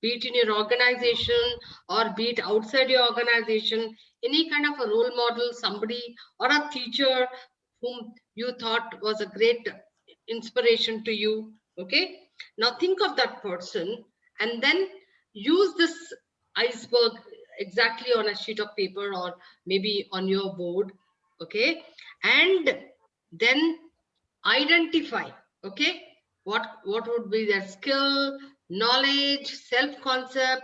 be it in your organization or be it outside your organization, any kind of a role model, somebody or a teacher whom you thought was a great inspiration to you. Okay, now think of that person and then use this iceberg exactly on a sheet of paper or maybe on your board. Okay, and then identify, okay, what would be their skill, knowledge, self concept,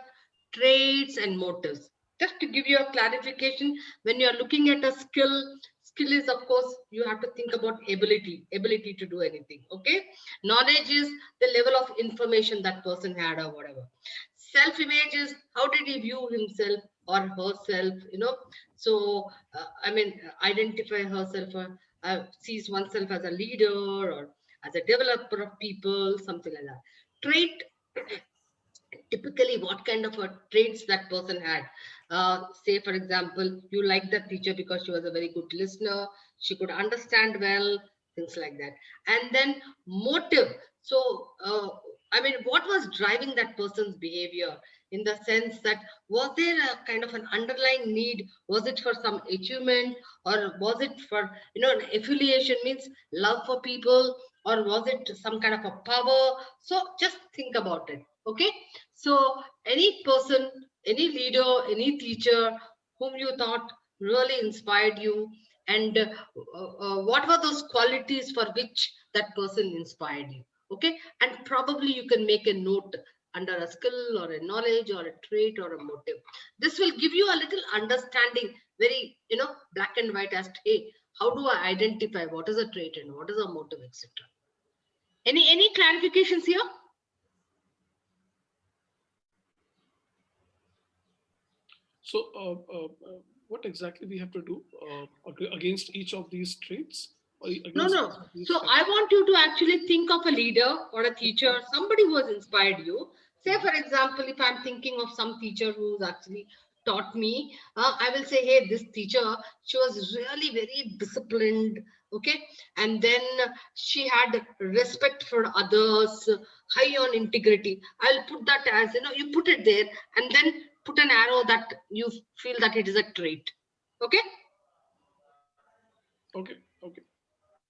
traits and motives. Just to give you a clarification, when you are looking at a skill is, of course, you have to think about ability to do anything. Okay, knowledge is the level of information that person had or whatever. Self image is how did he view himself or herself, so I mean, identify herself or sees oneself as a leader or as a developer of people, something like that. Trait, typically what kind of a traits that person had. Say for example, you like that teacher because she was a very good listener, she could understand well, things like that. And then motive. So I mean, what was driving that person's behavior, in the sense that was there a kind of an underlying need, was it for some achievement, or was it for an affiliation, means love for people, or was it some kind of a power? So just think about it. Okay, so any person, any leader, any teacher whom you thought really inspired you, and what were those qualities for which that person inspired you? Okay, and probably you can make a note under a skill or a knowledge or a trait or a motive. This will give you a little understanding, very black and white, as to, hey, how do I identify what is a trait and what is a motive, etc. Any clarifications here? So, what exactly we have to do against each of these traits or No, against no. each of these So I want you to actually think of a leader or a teacher, somebody who has inspired you. Say, for example, if I'm thinking of some teacher who's actually taught me, I will say, hey, this teacher, she was really very disciplined. Okay. And then she had respect for others, high on integrity. I'll put that as, you put it there and then put an arrow that you feel that it is a trait. Okay. Okay, okay.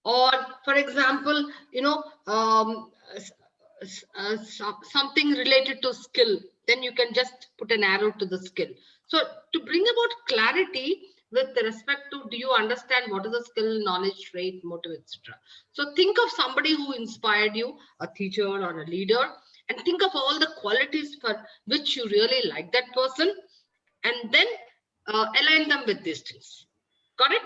Or for example, something related to skill, then you can just put an arrow to the skill. So to bring about clarity with respect to, do you understand what is a skill, knowledge, trait, motive, etc. So think of somebody who inspired you, a teacher or a leader, and think of all the qualities for which you really like that person, and then align them with these things. Got it?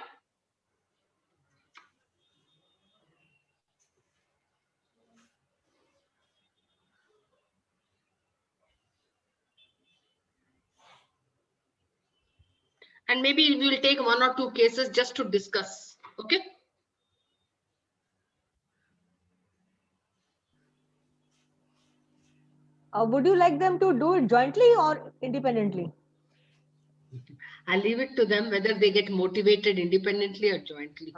And maybe we will take one or two cases just to discuss. Okay. Would you like them to do it jointly or independently? I'll leave it to them whether they get motivated independently or jointly.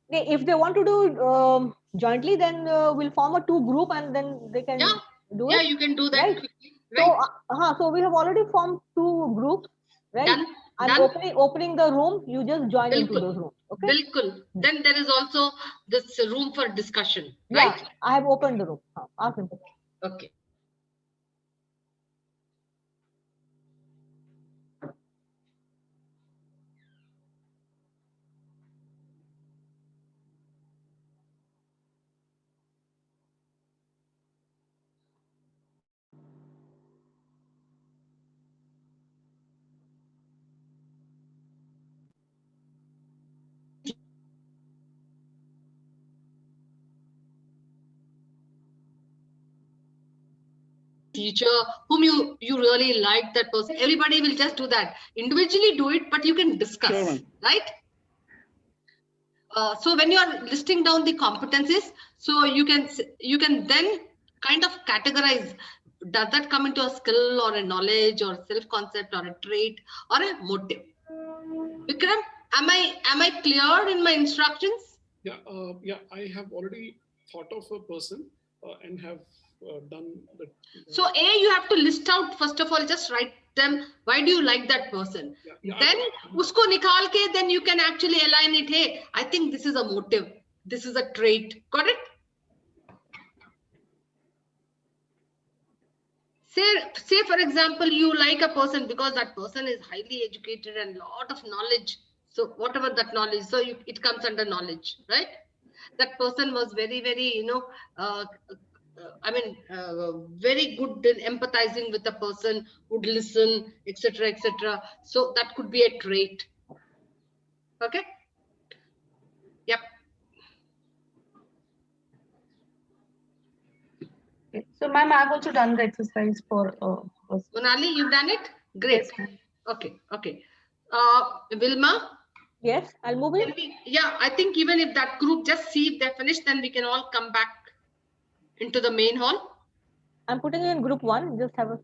If they want to do jointly, then we'll form a two group and then they can Yeah, do yeah, it, you can do that right? quickly. So, Right. so we have already formed two groups, right? Done. I'm Done. opening the room. You just join into Bilkul. those rooms, okay? Bilkul. Then there is also this room for discussion, Yeah, right? I have opened the room. Ask them. Okay. Teacher whom you really like that person, everybody will just do that, individually do it, but you can discuss. Sure, right? So when you are listing down the competencies, so you can then kind of categorize, does that come into a skill or a knowledge or self concept or a trait or a motive? Vikram, am I clear in my instructions? Yeah, yeah. I have already thought of a person and have done the. So you have to list out, first of all, just write them. Why do you like that person? Then usko nikhal ke, then you can actually align it. Hey, I think this is a motive. This is a trait. Got it? Say for example, you like a person because that person is highly educated and lot of knowledge. So whatever that knowledge, so it comes under knowledge, right? That person was very, very, very good in empathizing with the person, would listen, etc., etc. So that could be a trait. Okay. Yep. Okay. So, ma'am, I've also done the exercise for. Monali, you've done it. Great. Yes, Okay. Okay. Vilma. Yes, I'll move it. Yeah, I think even if that group just see if they're finished, then we can all come back into the main hall. I'm putting in group 1. Just have a.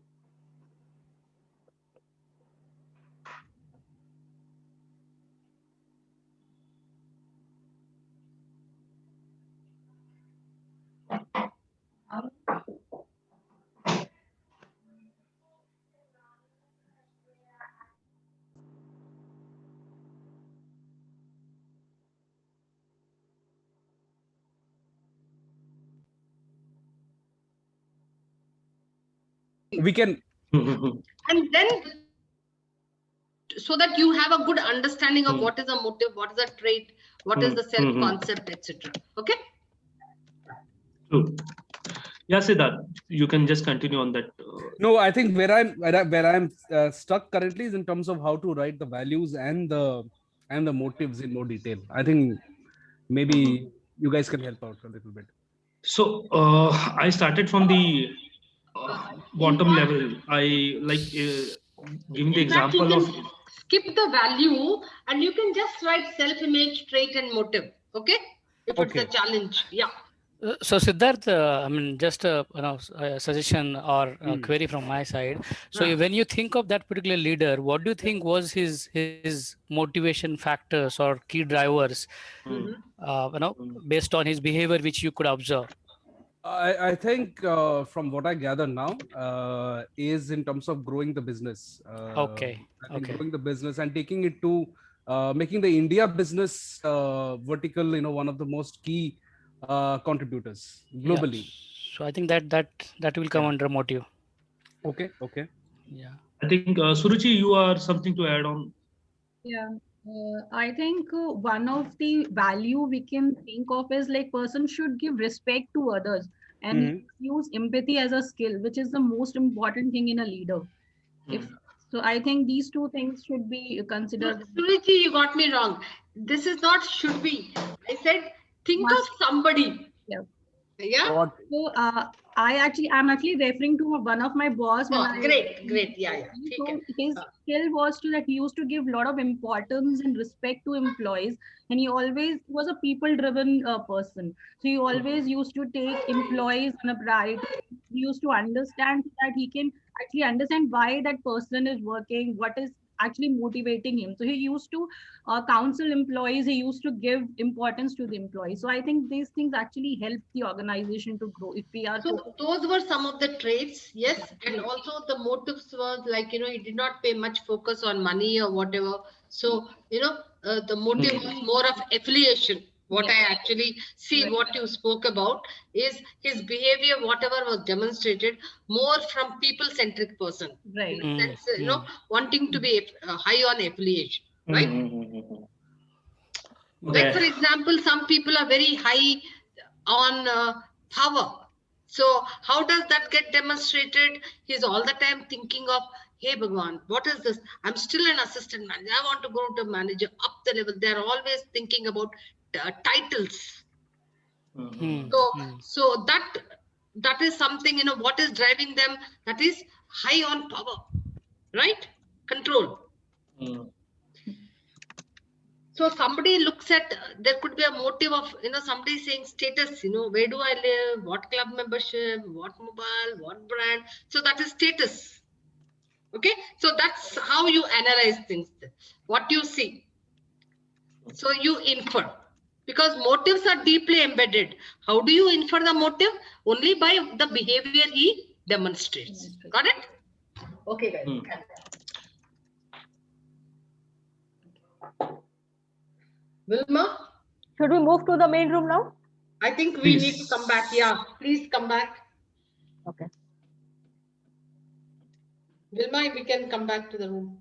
We can. And then, so that you have a good understanding of what is a motive, what is a trait, what is the self-concept, etc. Okay? True. Yeah, Siddharth, you can just continue on that. No, I think where I'm stuck currently is in terms of how to write the values and the motives in more detail. I think maybe you guys can help out a little bit. So I started from the bottom level. I like giving the In fact, you example of. can skip the value and you can just write self-image, trait, and motive. Okay? If it's a challenge. Yeah. So Siddharth, I mean, just a suggestion or a query from my side. So when you think of that particular leader, what do you think was his motivation factors or key drivers, based on his behavior, which you could observe? I think from what I gather now is in terms of growing the business. Okay. I think growing the business and taking it to making the India business vertical, one of the most key contributors globally. Yeah. So I think that will come under motive. Okay. Yeah. I think Suruchi, you are something to add on. Yeah. I think one of the value we can think of is like person should give respect to others and use empathy as a skill, which is the most important thing in a leader. So I think these two things should be considered. Suriji, you got me wrong. This is not should be. I said think of somebody. Yeah. Yeah. So I'm actually referring to one of my boss. Great. Yeah. So his skill was that he used to give a lot of importance and respect to employees, and he always was a people-driven person. So he always used to take employees on a priority. He used to understand that he can actually understand why that person is working, what is actually motivating him. So he used to counsel employees, he used to give importance to the employees. So I think these things actually help the organization to grow. If we are so those were some of the traits, yes, and also the motives was like he did not pay much focus on money or whatever. So the motive was more of affiliation. What I actually see, what you spoke about is his behavior, whatever was demonstrated, more from people-centric person. Right. That's wanting to be high on affiliation, right? Like for example, some people are very high on power. So how does that get demonstrated? He's all the time thinking of, hey Bhagwan, what is this? I'm still an assistant manager. I want to go to manager up the level. They're always thinking about titles. So that is something, what is driving them? That is high on power, right? Control. So somebody looks at, there could be a motive of, somebody saying status, where do I live? What club membership? What mobile? What brand? So that is status. Okay. So that's how you analyze things. What you see. So you infer. Because motives are deeply embedded. How do you infer the motive? Only by the behavior he demonstrates. Got it? Okay, guys. Wilma, Should we move to the main room now? I think we need to come back. Yeah, please come back. Okay. Wilma, we can come back to the room.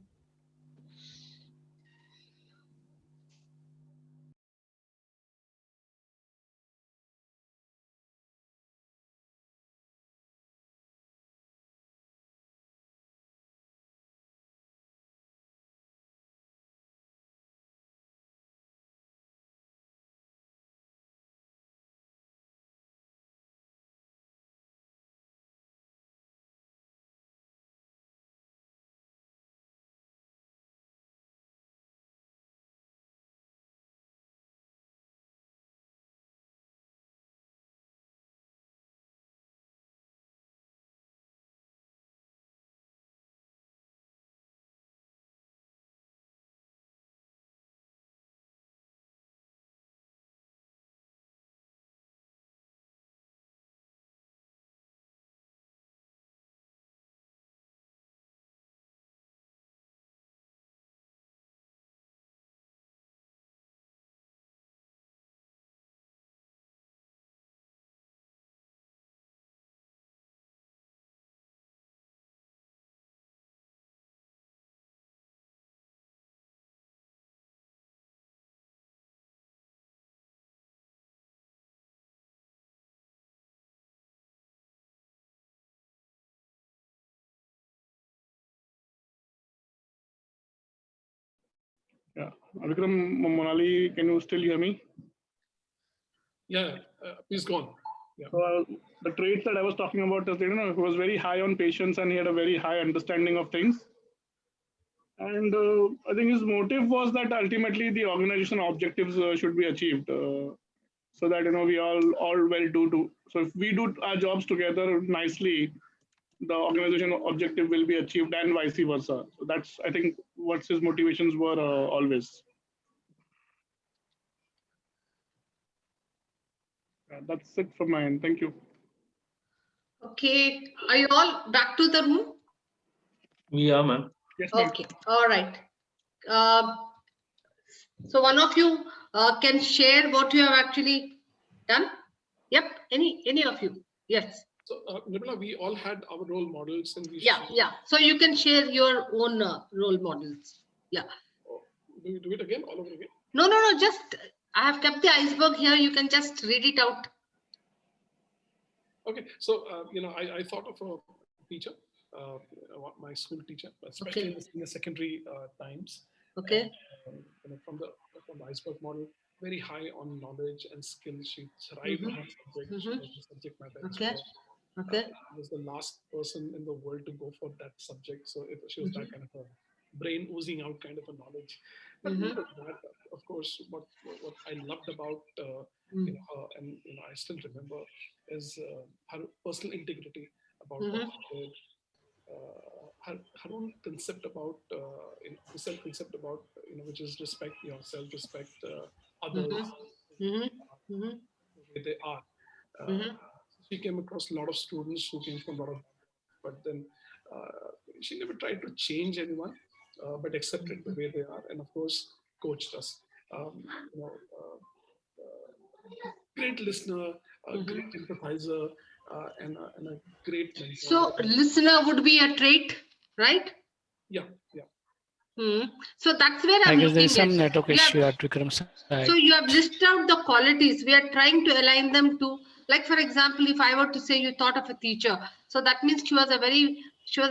Yeah. Vikram, Monali, can you still hear me? Yeah, please go on. Yeah. So the traits that I was talking about is, he was very high on patience and he had a very high understanding of things. And I think his motive was that ultimately the organization objectives should be achieved, so that we all well do. So if we do our jobs together nicely, the organization objective will be achieved, and vice versa. So that's, I think, what his motivations were always. That's it from my end. Thank you. Okay, are you all back to the room? Yeah, ma'am. Yes, ma'am. Okay, all right. So one of you can share what you have actually done. Yep, any of you? Yes. So, Nirmala, we all had our role models, and we Yeah. So you can share your own role models. Yeah. Do we do it again, all over again? No. Just I have kept the iceberg here. You can just read it out. Okay. So, I thought of a teacher, my school teacher, especially in the secondary times. Okay. And, from the iceberg model, very high on knowledge and skill. She thrived on subject. She was the subject matter expert. Okay. Was the last person in the world to go for that subject. So she was that kind of a brain oozing out kind of a knowledge. But more than that, of course, what I loved about her, and I still remember, is her personal integrity about what she did. Her own concept about the self-concept about which is respect, self-respect, others, the way they are. She came across a lot of students who came from a lot of, but then she never tried to change anyone, but accepted the way they are, and of course coached us. Great listener, a great empathizer, and a great mentor. So listener would be a trait, right? Yeah. So that's where I I'm guess there is looking some at. network issue at Vikram's side. So you have listed out the qualities. We are trying to align them to, like, for example, if I were to say you thought of a teacher, so that means she was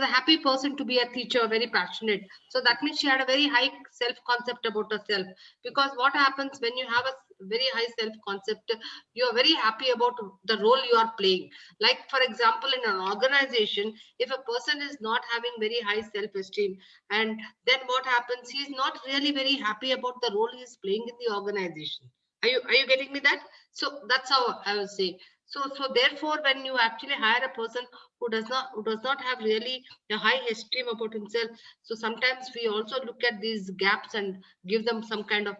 a happy person to be a teacher, very passionate. So that means she had a very high self-concept about herself. Because what happens when you have a very high self-concept, you are very happy about the role you are playing. Like, for example, in an organization, if a person is not having very high self-esteem, and then what happens, he is not really very happy about the role he is playing in the organization. Are you getting me that? So that's how I was saying. So therefore, when you actually hire a person who does not have really a high esteem about himself, so sometimes we also look at these gaps and give them some kind of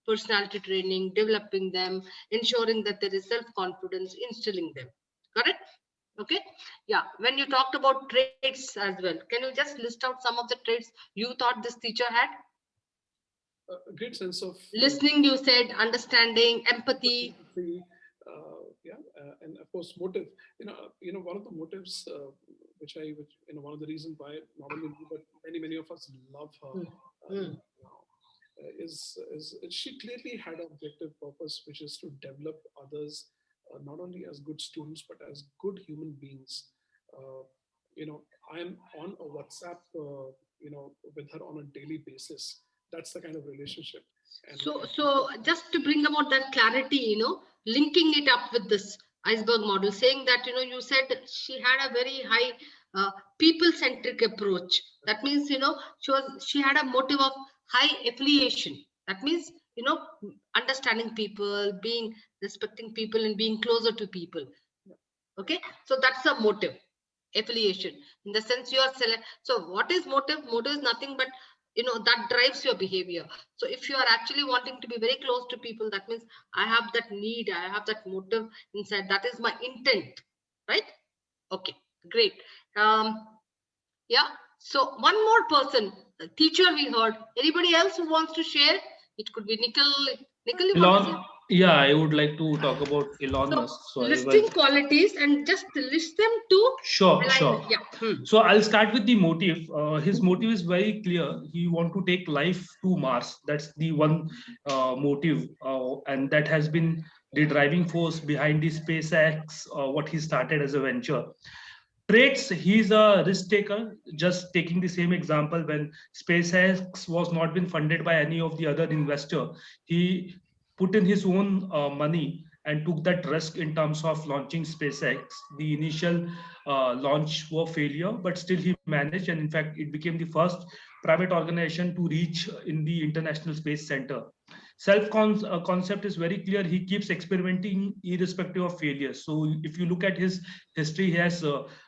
personality training, developing them, ensuring that there is self-confidence, instilling them. Correct? Okay. Yeah. When you talked about traits as well, can you just list out some of the traits you thought this teacher had? A great sense of Listening, you said, understanding, empathy. And of course motive. One of the motives which one of the reasons why not only me but many of us love her is she clearly had an objective purpose, which is to develop others not only as good students but as good human beings. I'm on a WhatsApp with her on a daily basis. That's the kind of relationship. So just to bring about that clarity, linking it up with this iceberg model, saying that, you said she had a very high people-centric approach. That means, she had a motive of high affiliation. That means, understanding people, respecting people and being closer to people. Okay. So that's a motive, affiliation, in the sense you are so what is motive? Motive is nothing but that drives your behavior. So if you are actually wanting to be very close to people, that means I have that need, I have that motive inside, that is my intent, right? Okay, great. Yeah, so one more person, teacher we heard. Anybody else who wants to share? It could be Nikhil, you want to say? Yeah, I would like to talk about Elon Musk. So listing qualities and just list them to Sure. Yeah. So I'll start with the motive. His motive is very clear. He want to take life to Mars. That's the one motive, and that has been the driving force behind the SpaceX, what he started as a venture. Traits, he's a risk taker. Just taking the same example, when SpaceX was not been funded by any of the other investor, he put in his own money and took that risk in terms of launching SpaceX. The initial launch was failure, but still he managed, and in fact it became the first private organization to reach in the International Space Center. Concept is very clear. He keeps experimenting irrespective of failures. So if you look at his history, he has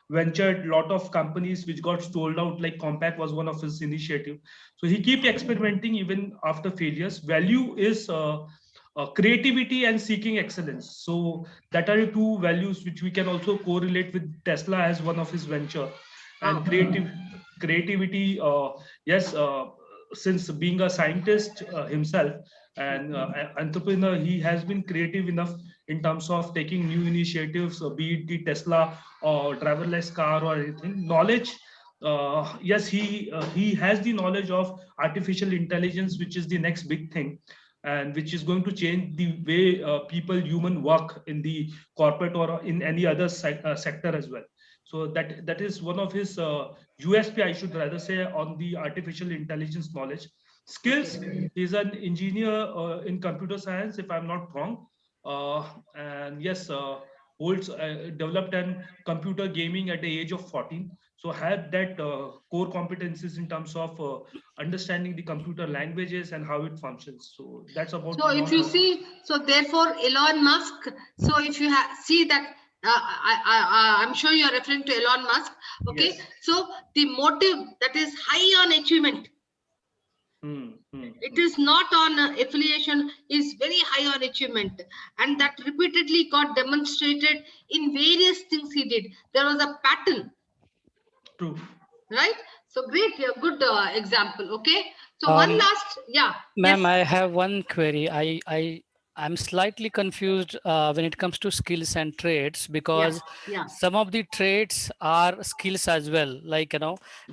ventured a lot of companies which got sold out, like Compaq was one of his initiative. So he keep experimenting even after failures. Value is creativity and seeking excellence. So that are the two values which we can also correlate with Tesla as one of his venture. And creativity, yes, since being a scientist himself and entrepreneur, he has been creative enough in terms of taking new initiatives, be it the Tesla or driverless car or anything. Knowledge, yes, he has the knowledge of artificial intelligence, which is the next big thing, and which is going to change the way human work in the corporate or in any other sector as well. So that is one of his USP, I should rather say, on the artificial intelligence knowledge. Skills, he's an engineer in computer science, if I'm not wrong. And yes, holds developed an computer gaming at the age of 14. So had that core competencies in terms of understanding the computer languages and how it functions. So that's about. So if you see, so therefore Elon Musk, so if you see that, I'm sure you're referring to Elon Musk. Okay. Yes. So the motive that is high on achievement. It is not on affiliation, is very high on achievement, and that repeatedly got demonstrated in various things he did. There was a pattern. True. Right? So great, good example. Okay. So one last, yeah. Ma'am, yes. I have one query. I'm slightly confused when it comes to skills and traits, because some of the traits are skills as well, like,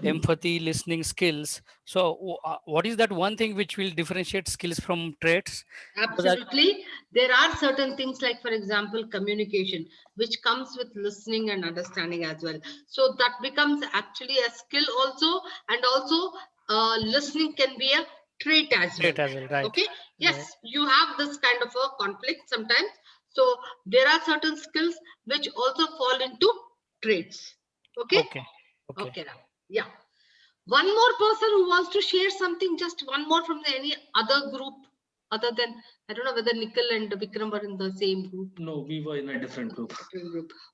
empathy, listening skills. So what is that one thing which will differentiate skills from traits? Absolutely. There are certain things like, for example, communication, which comes with listening and understanding as well. So that becomes actually a skill also, and also listening can be a trait as well. Right. Okay. Yes, you have this kind of a conflict sometimes. So there are certain skills which also fall into traits. Okay. Okay. Yeah. One more person who wants to share something, just one more from any other group, other than, I don't know whether Nikhil and Vikram were in the same group. No, we were in a different group.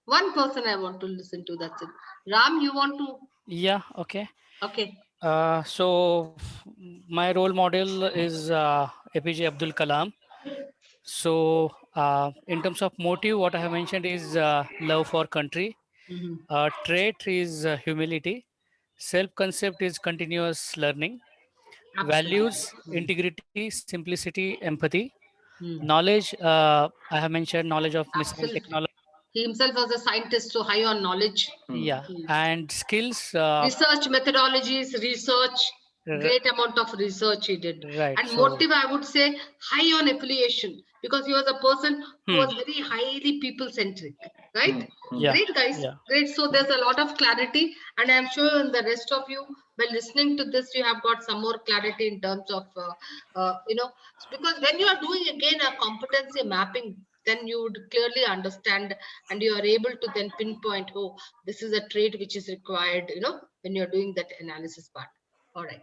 One person I want to listen to, that's it. Ram, you want to? Yeah, okay. Okay. So my role model is APJ Abdul Kalam. So in terms of motive, what I have mentioned is love for country. Trait is humility. Self-concept is continuous learning. Absolutely. Values, integrity, simplicity, empathy. Hmm. Knowledge, I have mentioned knowledge of missile Absolutely. technology. He himself was a scientist, so high on knowledge. Yeah, and skills, Research methodologies, research, great amount of research he did. right. And So, motive, I would say, high on affiliation, because he was a person who hmm, was very highly people centric, right? yeah, Great, guys. yeah. Great. So there's a lot of clarity, and I'm sure in the rest of you, by listening to this, you have got some more clarity in terms of, because when you are doing again a competency mapping, then you would clearly understand, and you are able to then pinpoint, oh, this is a trait which is required, when you're doing that analysis part. All right.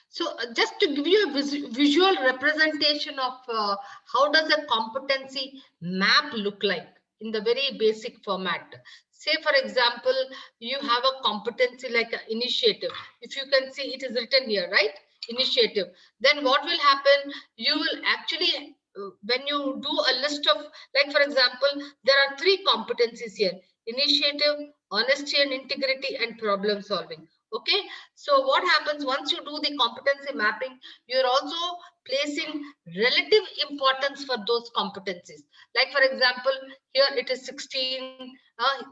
So just to give you a visual representation of how does a competency map look like in the very basic format. Say, for example, you have a competency like an initiative. If you can see, it is written here, right? Initiative. Then what will happen? You will actually, when you do a list of, like, for example, there are 3 competencies here: initiative, honesty and integrity, and problem solving. Okay, so what happens once you do the competency mapping, you're also placing relative importance for those competencies. Like, for example, here it is 16,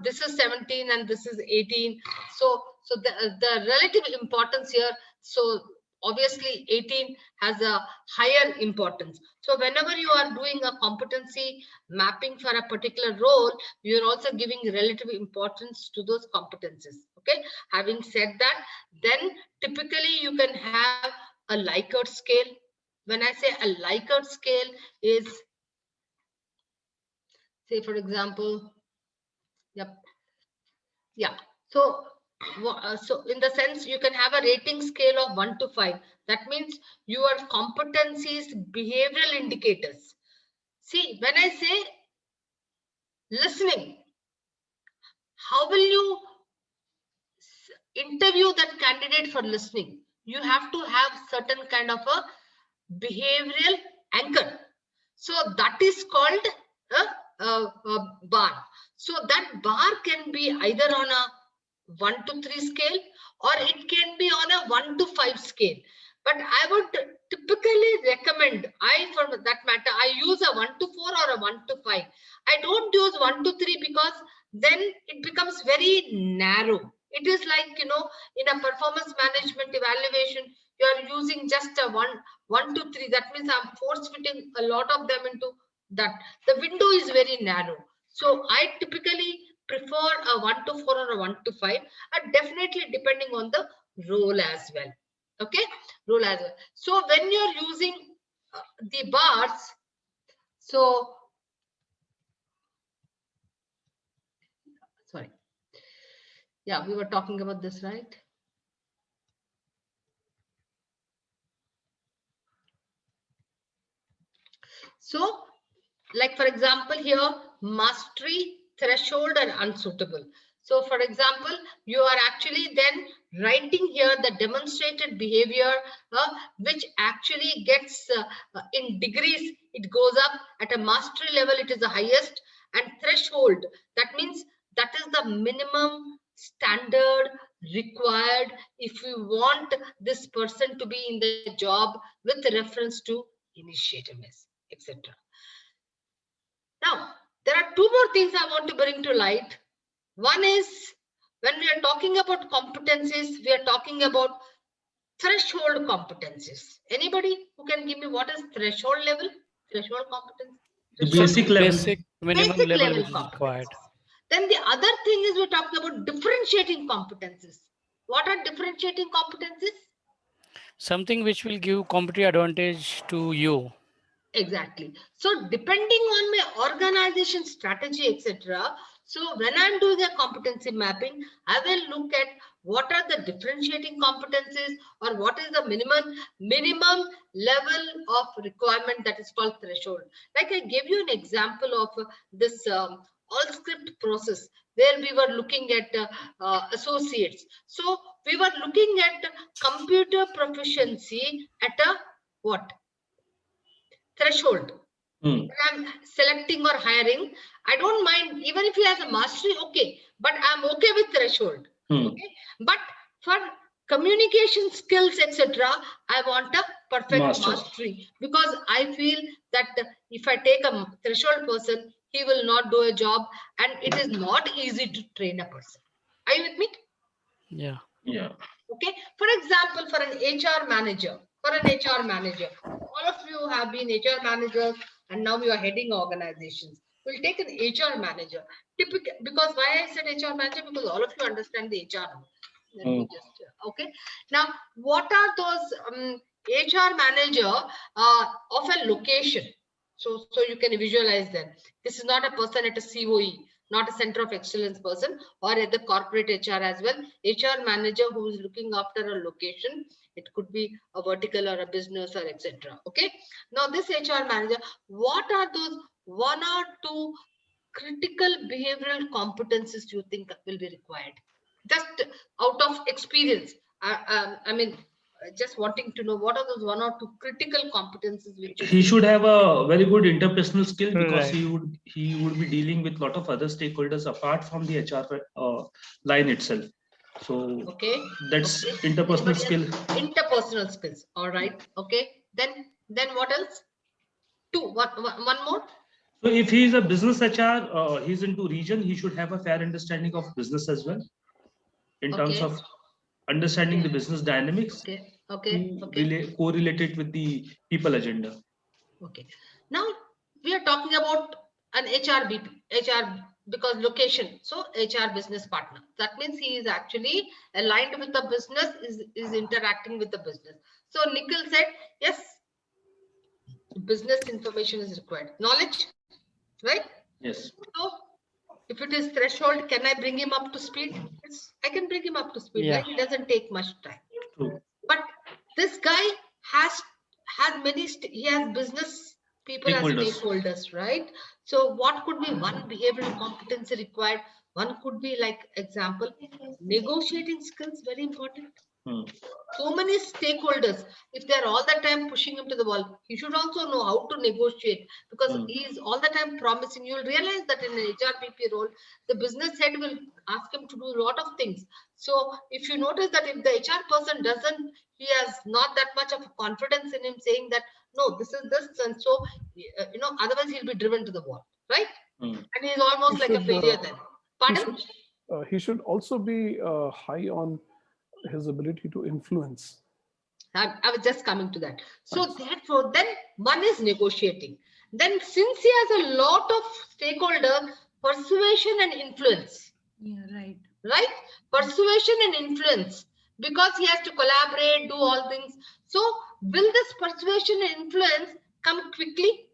this is 17, and this is 18. So the relative importance here, so obviously 18 has a higher importance. So whenever you are doing a competency mapping for a particular role, you're also giving relative importance to those competencies. Okay, having said that, then typically you can have a Likert scale. When I say a Likert scale is, say, for example, yep, yeah. So, so in the sense, you can have a rating scale of 1 to 5. That means your competencies, behavioral indicators. See, when I say listening, how will you interview that candidate for listening? You have to have certain kind of a behavioral anchor. So that is called a bar. So that bar can be either on a 1 to 3 scale, or it can be on a 1 to 5 scale. But I would typically recommend, for that matter, I use a 1 to 4 or a 1 to 5. I don't use 1 to 3 because then it becomes very narrow. It is like, in a performance management evaluation, you are using just a 1 to 3. That means I'm force fitting a lot of them into that. The window is very narrow. So I typically prefer a 1 to 4 or a 1 to 5, and definitely depending on the role as well. Okay, role as well. So when you're using the bars, so sorry, yeah, we were talking about this, right? So, like, for example, here, mastery, threshold, and unsuitable. So, for example, you are actually then writing here the demonstrated behavior, which actually gets in degrees, it goes up. At a mastery level, it is the highest, and threshold, that means that is the minimum standard required if we want this person to be in the job with reference to initiativeness, etc. Now, there are 2 more things I want to bring to light. One is, when we are talking about competencies, we are talking about threshold competencies. Anybody who can give me what is threshold level? Threshold competence? The Threshold basic level. Basic minimum basic level level which is required. competencies. Then the other thing is, we're talking about differentiating competencies. What are differentiating competencies? Something which will give competitive advantage to you. Exactly. So depending on my organization strategy, etc. So when I'm doing a competency mapping, I will look at what are the differentiating competencies, or what is the minimum level of requirement that is called threshold. Like I gave you an example of this all script process where we were looking at associates. So we were looking at computer proficiency at a what? Threshold. When I'm selecting or hiring, I don't mind even if he has a mastery, okay, but I'm okay with threshold. Okay, but for communication skills, etc., I want a perfect mastery, because I feel that if I take a threshold person, he will not do a job, and it is not easy to train a person. Are you with me? Yeah. Yeah. Okay. For example, for an HR manager, all of you have been HR managers and now you are heading organizations. We'll take an HR manager. Typical, because why I said HR manager? Because all of you understand the HR. Let me just, okay. Now, what are those HR manager of a location? So you can visualize them. This is not a person at a COE, not a center of excellence person, or at the corporate HR as well. HR manager who is looking after a location. It could be a vertical or a business or etc. Okay. Now this HR manager, what are those one or two critical behavioral competencies you think will be required? Just out of experience. I mean, just wanting to know what are those one or two critical competencies which he should have a very good interpersonal skill, because Right. he would be dealing with a lot of other stakeholders apart from the HR line itself. So okay, that's okay. interpersonal Anybody skill. else? Interpersonal skills. All right. Okay. Then what else? Two. One more. So if he is a business HR, he's into region, he should have a fair understanding of business as well, in terms Okay. of understanding the business dynamics, Okay. Okay. Okay. correlated with the people agenda. Okay. Now we are talking about an HR because location. So HR business partner. That means he is actually aligned with the business, is interacting with the business. So Nikhil said, yes, business information is required. Knowledge, right? Yes. So if it is threshold, can I bring him up to speed? Yes, I can bring him up to speed, Yeah. right? It doesn't take much time. True. But this guy has many, he has business people as Stakeholders. stakeholders, right? So what could be one behavioral competency required? One could be like example, negotiating skills, very important. So many stakeholders, if they're all the time pushing him to the wall, he should also know how to negotiate, because he is all the time promising. You'll realize that in an HRBP role, the business head will ask him to do a lot of things. So if you notice that if the HR person doesn't, he has not that much of confidence in him saying that, no, this is this, and so, otherwise he'll be driven to the wall, right? And he's almost like a failure then. Pardon? He should also be high on his ability to influence. I was just coming to that. So therefore, then one is negotiating. Then since he has a lot of stakeholder, persuasion and influence. Yeah, right. Right? Persuasion and influence. Because he has to collaborate, do all things. So will this persuasion and influence come quickly?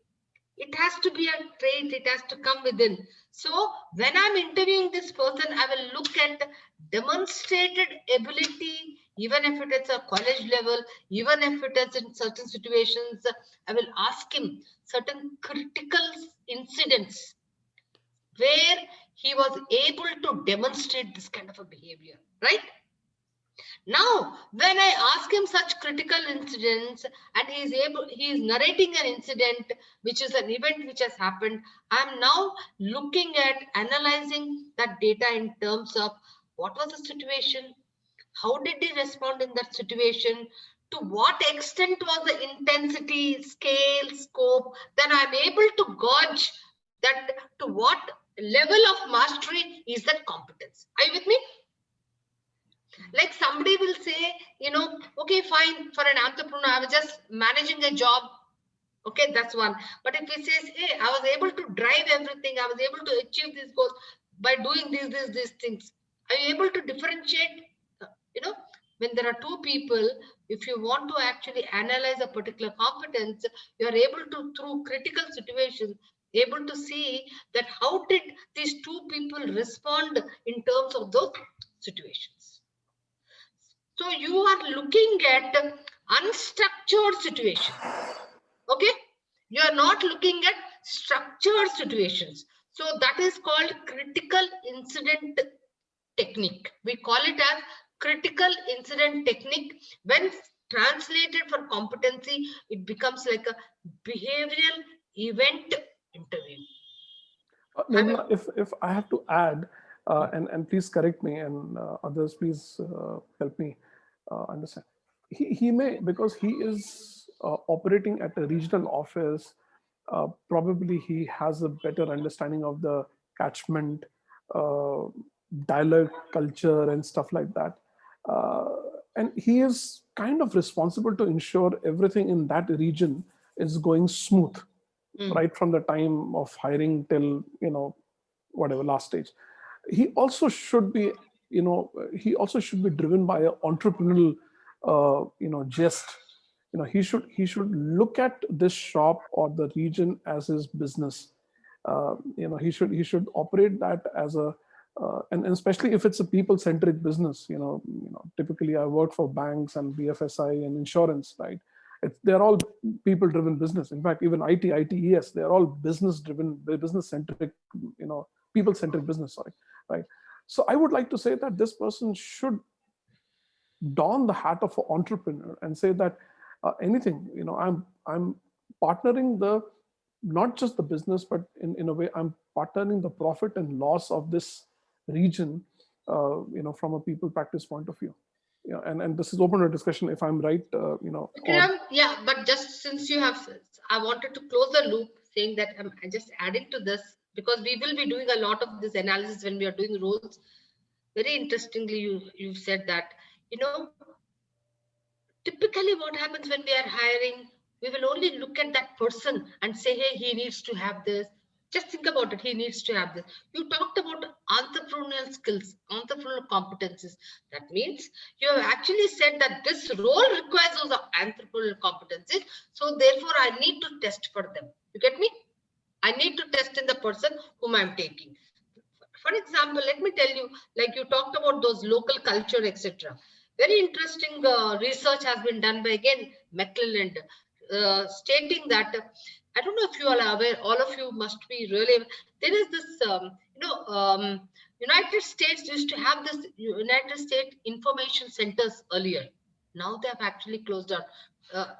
It has to be a trait, it has to come within. So when I'm interviewing this person, I will look at demonstrated ability, even if it is a college level, even if it is in certain situations, I will ask him certain critical incidents where he was able to demonstrate this kind of a behavior, right? Now, when I ask him such critical incidents and he is narrating an incident, which is an event which has happened, I'm now looking at analyzing that data in terms of what was the situation, how did he respond in that situation, to what extent was the intensity, scale, scope, then I'm able to gauge that to what level of mastery is that competence. Are you with me? Like somebody will say, okay, fine, for an entrepreneur, I was just managing a job. Okay, that's one. But if he says, hey, I was able to drive everything, I was able to achieve these goals by doing these things. Are you able to differentiate? When there are two people, if you want to actually analyze a particular competence, you are able to, through critical situations, able to see that how did these two people respond in terms of those situations. you are looking at unstructured situations. Okay, you are not looking at structured situations. So that is called critical incident technique. We call it as critical incident technique. When translated for competency, it becomes like a behavioral event interview. Nirmala, if I have to add, and please correct me, and others please help me understand. He may, because he is operating at a regional office, probably he has a better understanding of the catchment, uh, dialogue culture and stuff like that. Uh, and he is kind of responsible to ensure everything in that region is going smooth, right from the time of hiring till, whatever last stage. He also should be, he also should be driven by an entrepreneurial, gist. He should look at this shop or the region as his business. He should operate that as a, and especially if it's a people-centric business. Typically I work for banks and BFSI and insurance, right? They're all people-driven business. In fact, even ITES, they're all business-driven, business-centric, people-centric business. Sorry, right? So I would like to say that this person should don the hat of an entrepreneur and say that anything, I'm partnering the, not just the business, but in a way I'm partnering the profit and loss of this region, from a people practice point of view. Yeah, and this is open to discussion if I'm right, Yeah, but just since you have, I wanted to close the loop saying that I'm just adding to this, because we will be doing a lot of this analysis when we are doing roles. Very interestingly, you said that, typically what happens when we are hiring, we will only look at that person and say, hey, he needs to have this. Just think about it. He needs to have this. You talked about entrepreneurial skills, entrepreneurial competencies. That means you have actually said that this role requires those entrepreneurial competencies. So therefore, I need to test for them. You get me? I need to test in the person whom I'm taking. For example, let me tell you, like you talked about those local culture, etc. Very interesting research has been done by, again, McClelland, stating that, I don't know if you all are aware, all of you must be really, there is this, United States used to have this United States information centers earlier. Now they have actually closed down.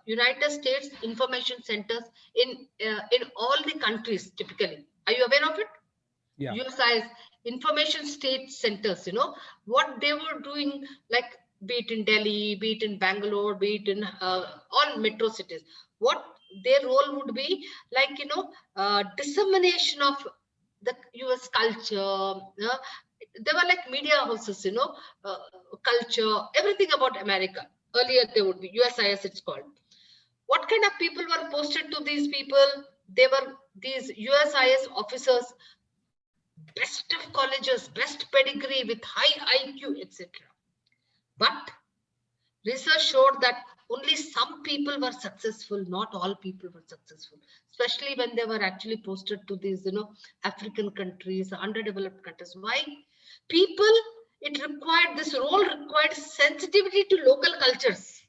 United States information centers in all the countries typically. Are you aware of it? Yeah. USI's information state centers, what they were doing, like be it in Delhi, be it in Bangalore, be it in all metro cities, what their role would be, like, dissemination of the US culture. They were like media houses, culture, everything about America. Earlier they would be USIS, it's called. What kind of people were posted to these people? They were these USIS officers, best of colleges, best pedigree with high IQ, etc. But research showed that only some people were successful, not all people were successful, especially when they were actually posted to these, African countries, underdeveloped countries. Why? People, this role required sensitivity to local cultures.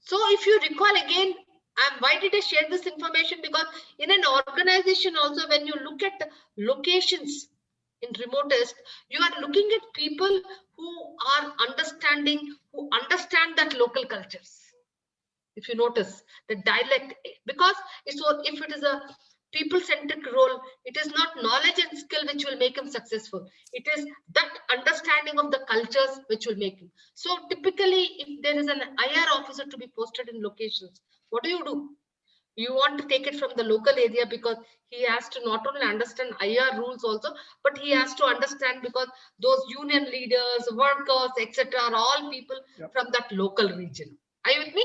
So if you recall again, why did I share this information? Because in an organization also, when you look at locations in remotest, you are looking at people who are who understand that local cultures. If you notice the dialect, because if it is a people-centric role, it is not knowledge and skill which will make him successful. It is that understanding of the cultures which will make him. So typically, if there is an IR officer to be posted in locations, what do? You want to take it from the local area, because he has to not only understand IR rules also, but he has to understand, because those union leaders, workers, etc. are all people from that local region. Are you with me?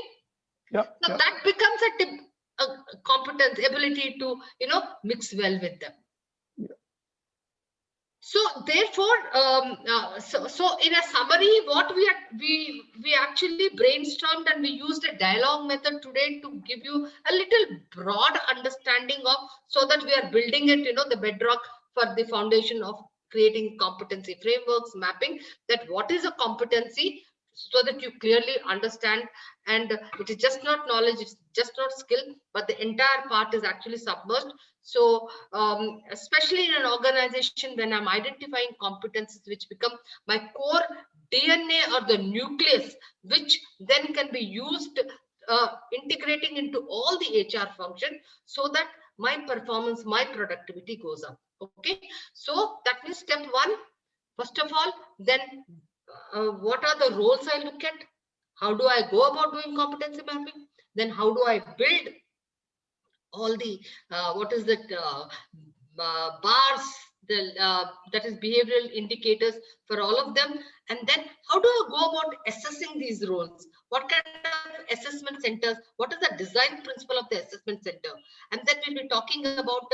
Yeah. So that becomes a competence, ability to, mix well with them. Yeah. So therefore, so in a summary, what we actually brainstormed, and we used a dialogue method today to give you a little broad understanding of, so that we are building it, the bedrock for the foundation of creating competency frameworks, mapping that what is a competency, so that you clearly understand. And it is just not knowledge, it's just not skill, but the entire part is actually submerged. So especially in an organization, when I'm identifying competencies which become my core DNA or the nucleus, which then can be used integrating into all the HR function, so that my performance, my productivity goes up. Okay, so that means step one, first of all, then what are the roles I look at? How do I go about doing competency mapping? Then how do I build all the what is that bars, that is behavioral indicators for all of them? And then how do I go about assessing these roles? What kind of assessment centers? What is the design principle of the assessment center? And then we'll be talking about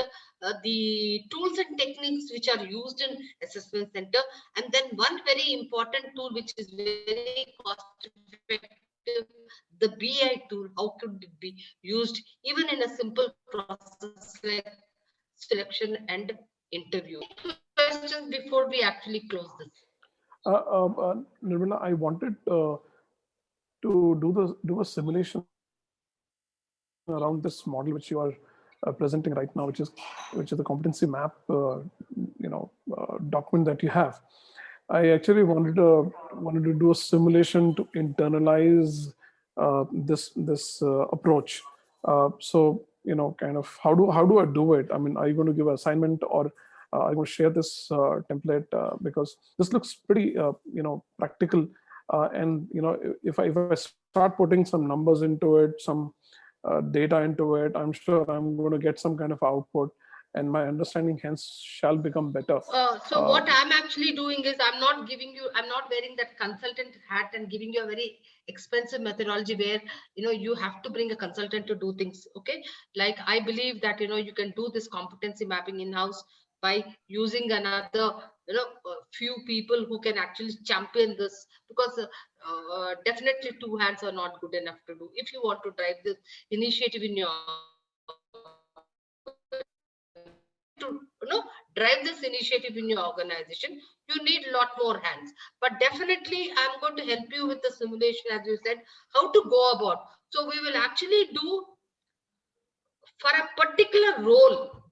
the tools and techniques which are used in assessment center. And then one very important tool which is very cost effective, the BI tool. How could it be used even in a simple process like selection and interview? Questions before we actually close this? Nirmala, I wanted to do a simulation around this model which you are presenting right now, which is the competency map, document that you have. I actually wanted to do a simulation to internalize this approach. So kind of how do I do it? I mean, are you going to give an assignment, or are you going to share this template? Because this looks pretty practical, and if I start putting some numbers into it, some data into it, I'm sure I'm going to get some kind of output, and my understanding hence shall become better. So what I'm actually doing is I'm not wearing that consultant hat and giving you a very expensive methodology where you have to bring a consultant to do things. Okay, like I believe that you can do this competency mapping in-house by using another few people who can actually champion this, because definitely two hands are not good enough to do. If you want to drive this initiative in your drive this initiative in your organization, you need a lot more hands. But definitely I'm going to help you with the simulation, as you said, how to go about. So we will actually do for a particular role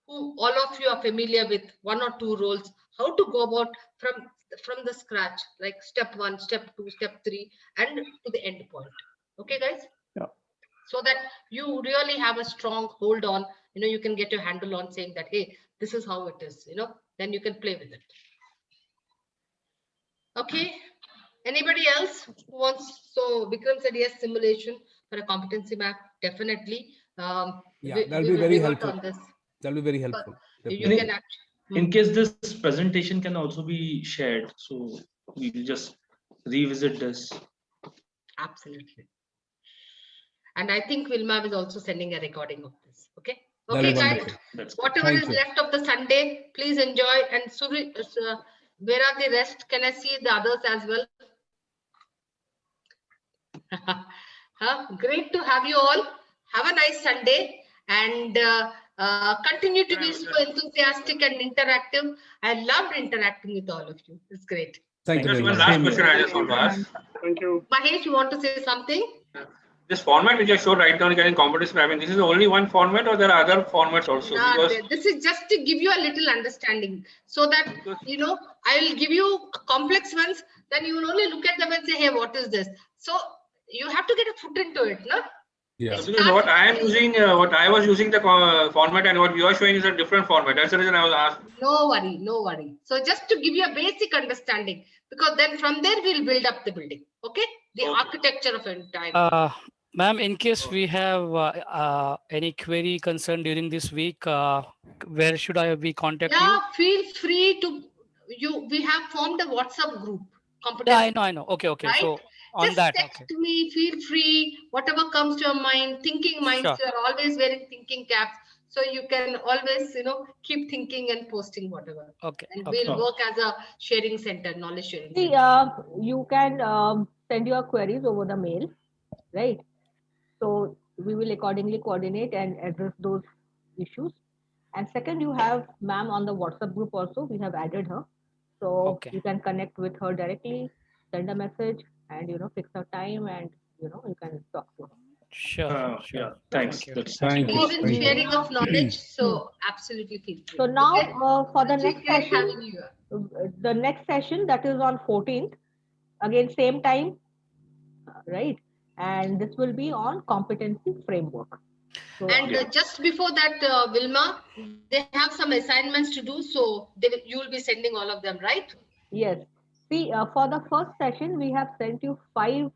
who all of you are familiar with, one or two roles, how to go about from the scratch, like step 1, step 2, step 3, and to the end point. Okay, guys? Yeah. So that you really have a strong hold on, you can get your handle on saying that, hey, this is how it is, then you can play with it. Okay, anybody else who wants? So Vikram said yes, simulation for a competency map, definitely. Yeah, that'll be very helpful. That'll be very helpful. You can actually, in case this presentation can also be shared, so we'll just revisit this. Absolutely. And I think Wilma is also sending a recording of this. Okay. That'll Okay, be guys. wonderful. Whatever is left of the Sunday, please enjoy. And Suri, where are the rest? Can I see the others as well? Great to have you all. Have a nice Sunday, and continue to be so enthusiastic and interactive. I loved interacting with all of you. It's great. Thank you very much. Last question I just want to ask. Thank you. Mahesh, you want to say something? This format which I showed right now in competition mapping, this is only one format, or there are other formats also? This is just to give you a little understanding, so that I will give you complex ones, then you will only look at them and say, hey, what is this? So you have to get a foot into it, no? Yeah. So because what I am using, what I was using the format, and what you are showing is a different format. That's the reason I was asked. No worry. So just to give you a basic understanding, because then from there we'll build up the building. Okay, the architecture of entire. Ma'am, in case we have any query concern during this week, where should I be contacting you? Yeah, feel free to we have formed a WhatsApp group. Yeah, I know. Okay. Right? So on just that, text me, feel free, whatever comes to your mind, thinking minds, Sure. you're always wearing thinking caps. So you can always, keep thinking and posting whatever. Okay. And we'll work as a sharing center, knowledge sharing See, center. you can send your queries over the mail, right? So we will accordingly coordinate and address those issues. And second, you have ma'am on the WhatsApp group also. We have added her, so Okay. you can connect with her directly, send a message, and fix her time, and you can talk to her. Sure. Sure. Yeah, thanks. Thank you. That's Thank you. Even Thank you. sharing of knowledge. So absolutely feel free. So now Okay? for the Take next care session, having you. the next session that is on 14th, again same time, right? And this will be on competency framework. So And just before that, Vilma, they have some assignments to do. So you will be sending all of them, right? yes, see, for the first session, we have sent you 5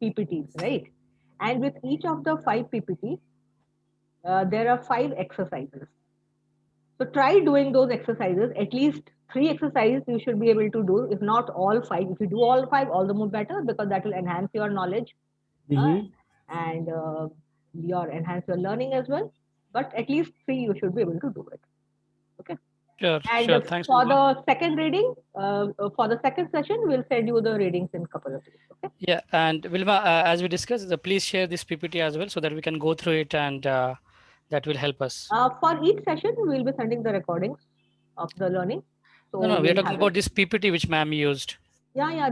PPTs, right? And with each of the 5 PPT, there are 5 exercises. So try doing those exercises. At least 3 exercises you should be able to do, if not all 5. If you do all 5, all the more better, because that will enhance your knowledge and enhance your learning as well. But at least 3 you should be able to do it. Okay. Sure. And Sure. Thanks, for Vilma. the second reading, for the second session, we'll send you the readings in a couple of days. Okay. Yeah, and Vilma, as we discussed, please share this PPT as well so that we can go through it, and that will help us. For each session, we'll be sending the recordings of the learning. So No, we are you'll talking have about it. this PPT which ma'am used. Yeah.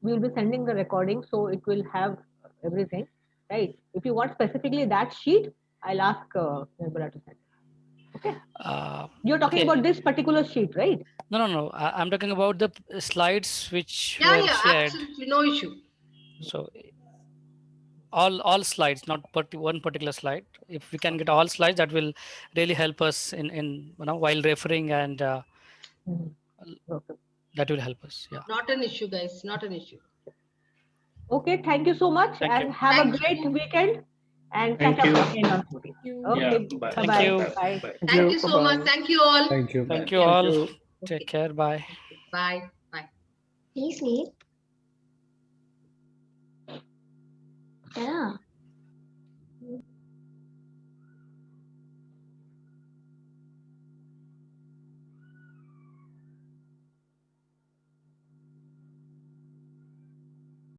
We'll be sending the recording, so it will have everything, right? If you want specifically that sheet, I'll ask Nirbala to send. Okay. You're talking Okay. about this particular sheet, right? No. I'm talking about the slides which Yeah, were yeah, shared. absolutely. No issue. So all slides, not one particular slide. If we can get all slides, that will really help us in while referring, and Okay. that will help us. Yeah. Not an issue, guys. Not an issue. Okay. Thank you so much, Thank and you. have a Thank great you. weekend. And Thank catch you. up again on 14th. Okay. Yeah, bye. Bye Thank bye. you. Bye. Thank you so much. Thank you all. Thank you. Thank you Yeah. all. you. Take care. Bye. Bye. Bye. Please leave. Yeah.